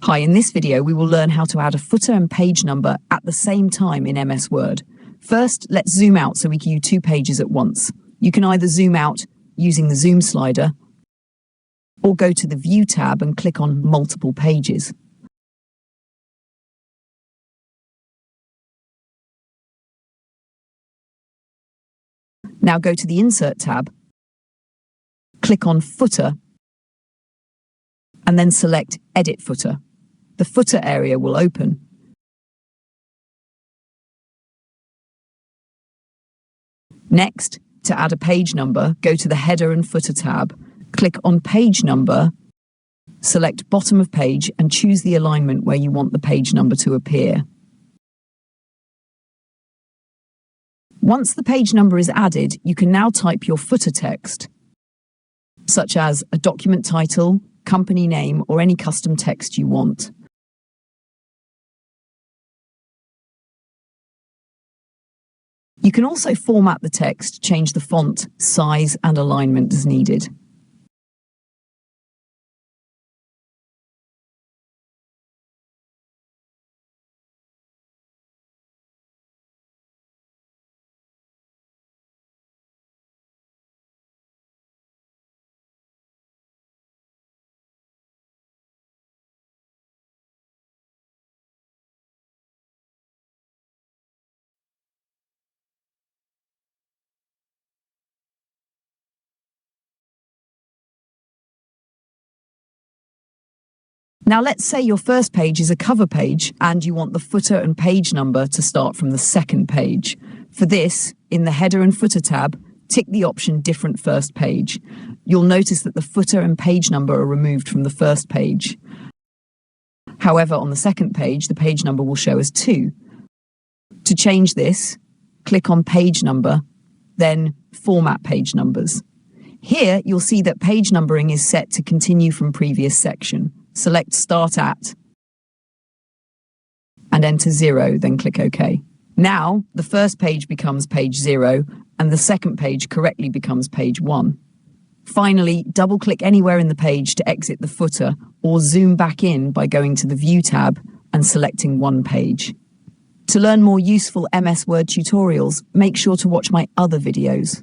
Hi, in this video we will learn how to add a footer and page number at the same time in MS Word. First, let's zoom out so we can view two pages at once. You can either zoom out using the zoom slider or go to the View tab and click on Multiple Pages. Now go to the Insert tab, click on Footer, and then select Edit Footer. The footer area will open. Next, to add a page number, go to the Header and Footer tab, click on Page Number, select Bottom of Page and choose the alignment where you want the page number to appear. Once the page number is added, you can now type your footer text, such as a document title, company name, or any custom text you want. You can also format the text, change the font, size, and alignment as needed. Now let's say your first page is a cover page and you want the footer and page number to start from the second page. For this, in the Header and Footer tab, tick the option Different First Page. You'll notice that the footer and page number are removed from the first page. However, on the second page, the page number will show as 2. To change this, click on Page Number, then Format Page Numbers. Here, you'll see that page numbering is set to continue from previous section. Select Start At and enter 0, then click OK. Now, the first page becomes page 0 and the second page correctly becomes page 1. Finally, double-click anywhere in the page to exit the footer or zoom back in by going to the View tab and selecting one page. To learn more useful MS Word tutorials, make sure to watch my other videos.